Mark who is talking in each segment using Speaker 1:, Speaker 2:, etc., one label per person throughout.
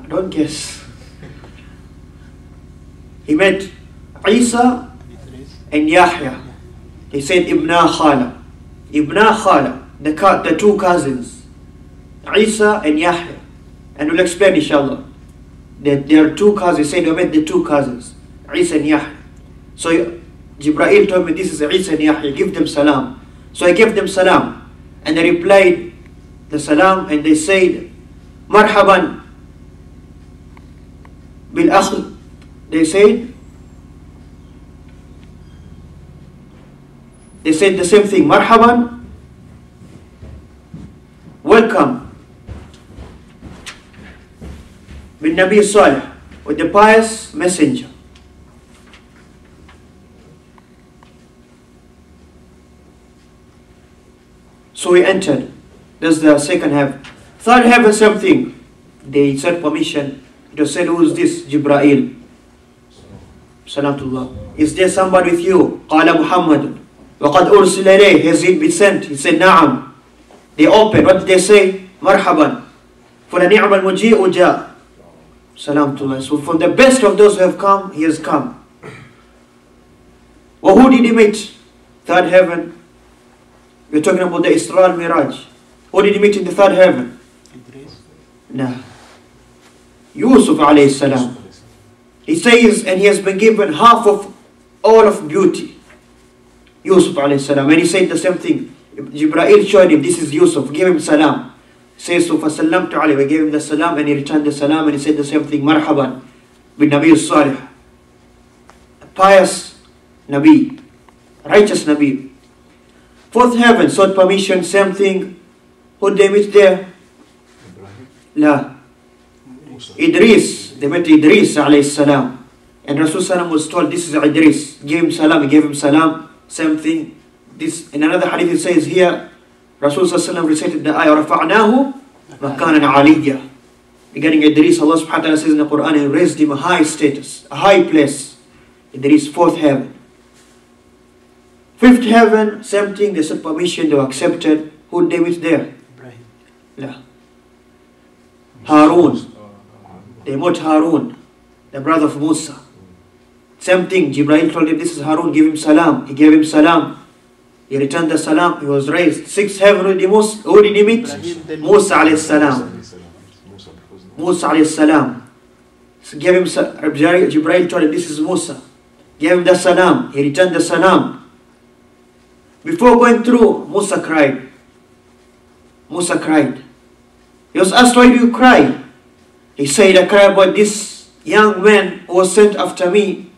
Speaker 1: Don't guess. He met Isa and Yahya. He said Ibna Khala. Ibna Khala, the two cousins, Isa and Yahya. And we'll explain inshallah that there are two cousins. He said we met the two cousins, Isa and Yahya. So Jibreel told me this is Isa and Yahya, give them salam. So I gave them salam, and they replied the salam, and they said Marhaban bil akh. They said the same thing, Marhaban, welcome, bin Nabi Salih, with the pious messenger. So we entered. That's the second heaven. Third heaven, same thing. They said permission. It was said, who is this? Jibreel. Salatullah. Is there somebody with you? Qala Muhammad. وَقَدْ أُرْسِلَ إِلَيْهِ. Has he been sent? He said, Na'am. They opened. What did they say? Marhaban. فَلَنِعْمَ الْمُجِيءُ جَاء. Salamullah. So from the best of those who have come, he has come. Well, who did he meet? Third heaven. We're talking about the Isra al-Miraj. Who did he meet in the third heaven? No. Yusuf alayhi salam. He says, and he has been given half of all of beauty. Yusuf alayhi salam. And he said the same thing. Jibreel showed him, this is Yusuf, give him salam. He says, so فَسَلَّمْتُ عَلَيْهِ. We gave him the salam, and he returned the salam, and he said the same thing, Marhaban bin Nabi Salih. A pious Nabi, righteous Nabi. Fourth heaven sought permission, same thing. Who did they meet there? La. Idris. They met Idris alayhi salam. And Rasul was told, this is Idris. Give him salam. He gave him salam. Same thing. This in another hadith it says here, Rasul recited the ayah, رَفَعْنَاهُ مَكَانًا عَلِيًّا. Regarding Idris, Allah subhanahu wa ta'ala says in the Quran, He raised him a high status, a high place. Idris, fourth heaven. Fifth heaven, same thing. They sought permission, they were accepted. Who did they meet there? La. Harun. They met Harun, the brother of Musa. Same thing. Jibreel told him, this is Harun, give him salam. He gave him salam. He returned the salam. He was raised. Sixth heaven, who did he meet? Musa alayhi salam. Musa alayhi salam. So gave him, Jibreel told him, this is Musa. Gave him the salam. He returned the salam. Before going through, Musa cried. Musa cried. He was asked, why do you cry? He said, I cry about this young man who was sent after me.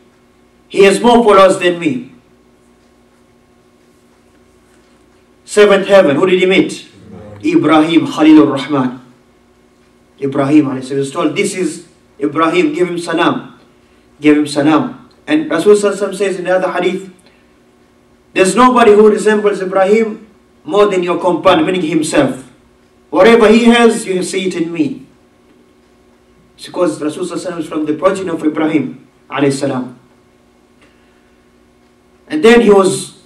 Speaker 1: He has more followers than me. Seventh heaven, who did he meet? Ibrahim Khalilur Rahman. Ibrahim, he was told, this is Ibrahim, give him salam. Give him salam. And Rasul says in the other hadith, there's nobody who resembles Ibrahim more than your companion, meaning himself. Whatever he has, you see it in me. It's because Rasul is from the progeny of Ibrahim alayhi salam. And then he was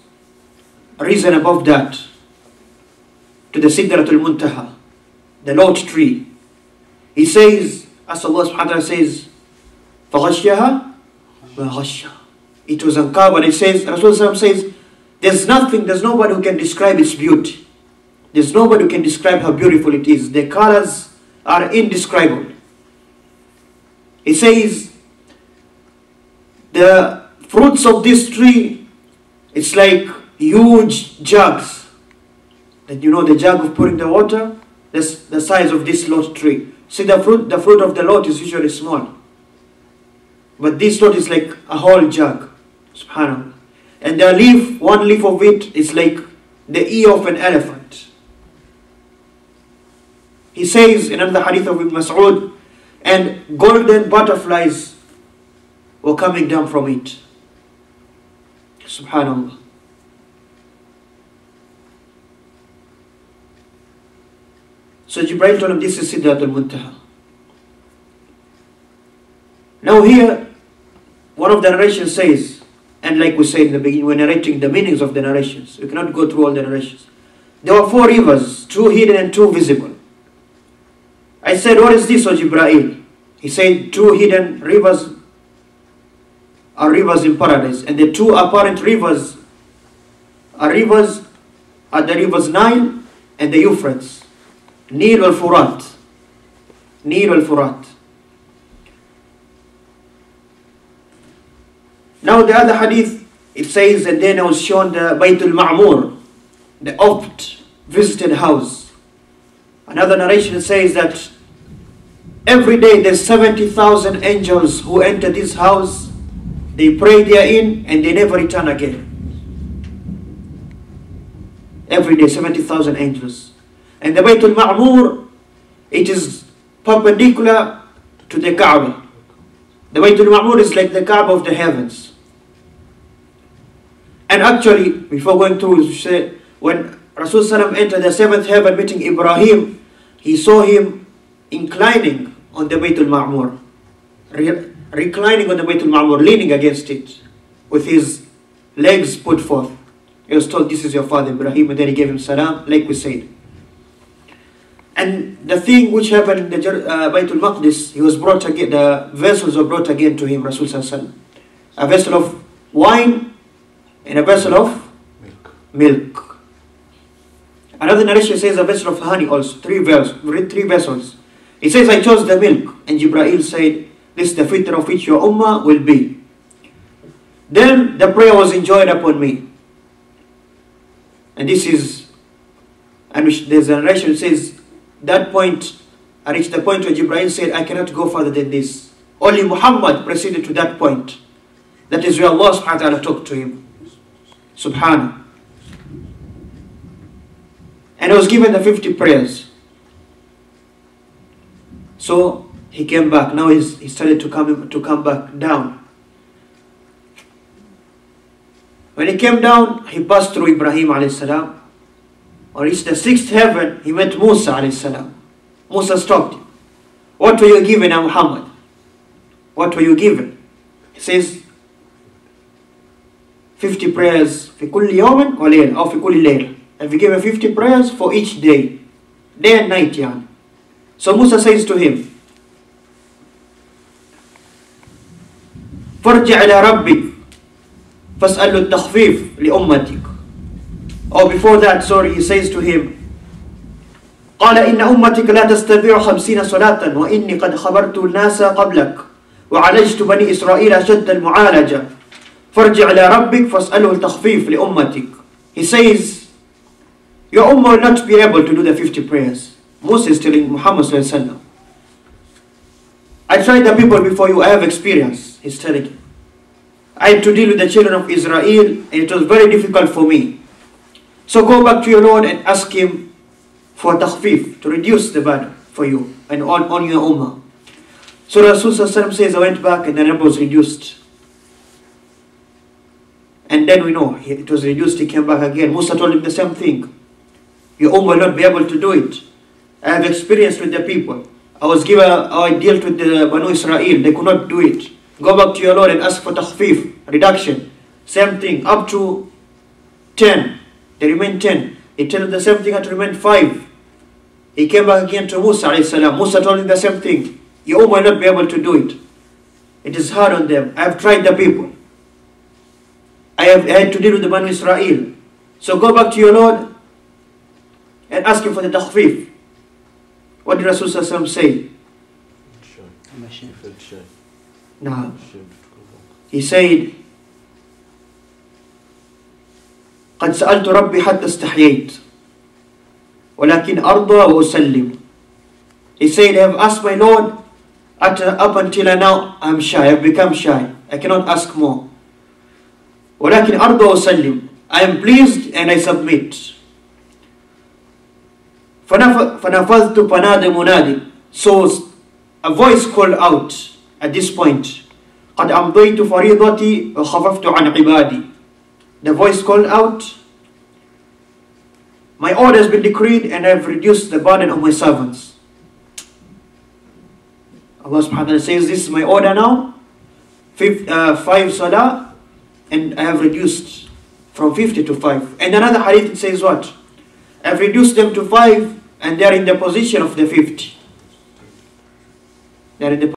Speaker 1: risen above that to the Sidratul Muntaha, the Lot tree. He says, as Allah subhanahu wa ta'ala says, فَغَشْيَهَا وَغَشَّهَا. It was uncovered. It says, Rasul says, there's nobody who can describe its beauty. There's nobody who can describe how beautiful it is. The colors are indescribable. It says, the fruits of this tree, it's like huge jugs. And you know the jug of pouring the water? That's the size of this lot tree. See, the fruit of the lot is usually small. But this lot is like a whole jug. Subhanallah. And the leaf, one leaf of it is like the ear of an elephant. He says in another hadith of Ibn Mas'ud, and golden butterflies were coming down from it. Subhanallah. So Jibreel told him, this is Sidratul Muntaha. Now here, one of the narrations says, and like we said in the beginning, we're narrating the meanings of the narrations. We cannot go through all the narrations. There were 4 rivers, 2 hidden and 2 visible. I said, what is this, O Jibreel? He said 2 hidden rivers are rivers in paradise, and the 2 apparent rivers are the rivers Nile and the Euphrates. Nil al-Furat. Nil al-Furat. Now the other hadith, it says, and then I was shown the Baytul Ma'mur, the oft visited house. Another narration says that every day there's 70,000 angels who enter this house, they pray therein, and they never return again. Every day, 70,000 angels. And the Baytul Ma'mur, it is perpendicular to the Kaaba. The Baytul Ma'mur is like the Kaaba of the heavens. And actually, before going through, when Rasul Sallam entered the 7th heaven meeting Ibrahim, he saw him inclining on the Baytul Ma'mur. Reclining on the Baytul Ma'mur, leaning against it, with his legs put forth. He was told, this is your father Ibrahim, and then he gave him salam, like we said. And the thing which happened in the Baytul Maqdis, he was brought again, the vessels were brought again to him, Rasul Sallam. A vessel of wine and a vessel of milk. Another narration says a vessel of honey also, 3 vessels. It says, I chose the milk, and Jibreel said, this is the fitr of which your ummah will be. Then the prayer was enjoined upon me. And this is, and there's a narration that says, that point, I reached the point where Jibreel said, I cannot go further than this. Only Muhammad proceeded to that point. That is where Allah subhanahu wa ta'ala talked to him. Subhanahu. And I was given the 50 prayers. So he came back. Now he started to come back down. When he came down, he passed through Ibrahim alayhi salam. Or reached the 6th heaven, he met Musa alayhi salam. Musa stopped him. What were you given, O Muhammad? What were you given? He says, 50 prayers في كل يوم وليلة أو في كل ليلة. Have you given 50 prayers for each day and night, يعني. So Musa says to him, فارجع إلى ربك فاسأل التخفيف لأمتك. Or before that, sorry, he says to him, قال إن أمتك لا تستطيع 50 صلاة وإني قد خبرت الناس قبلك وعالجت بني إسرائيل أشد المعالجة فارجع إلى ربك فاسأله التخفيف لأمتك. He says, your ummah will not be able to do the 50 prayers. Musa is telling Muhammad sallallahu alaihi wasallam, I tried the people before you, I have experience. He's telling him, I had to deal with the children of Israel and it was very difficult for me. So go back to your Lord and ask him for takhfif, to reduce the burden for you and on your ummah. So Rasul sallallahu alaihi wasallam says, I went back and the number was reduced. And then we know it was reduced, he came back again. Musa told him the same thing. Your ummah will not be able to do it. I have experience with the people. I dealt with the Banu Israel, they could not do it. Go back to your Lord and ask for takhfif, reduction. Same thing, up to 10. They remain 10. He told him the same thing, had to remain 5. He came back again to Musa alayhi salam. Musa told him the same thing. Your ummah will not be able to do it. It is hard on them. I have tried the people. I had to deal with the Banu Israel. So go back to your Lord and ask him for the takhfif. What did Rasul sallallahu say? No. He said, قد سألت ربي حتى استحييت ولكن أرضى وأسلم. He said, I have asked my Lord up until now I'm shy, I have become shy. I cannot ask more. ولكن أرضى وأسلم. I am pleased and I submit. فنفذت فنادى منادي. So a voice called out at this point. قد أمضيت فريضتي وخففت عن عبادي. The voice called out, my order has been decreed and I have reduced the burden of my servants. Allah subhanahu wa ta'ala says, this is my order now, 5 salah, and I have reduced from 50 to 5. And another hadith it says what? I have reduced them to 5 and they are in the position of the 50. They are in the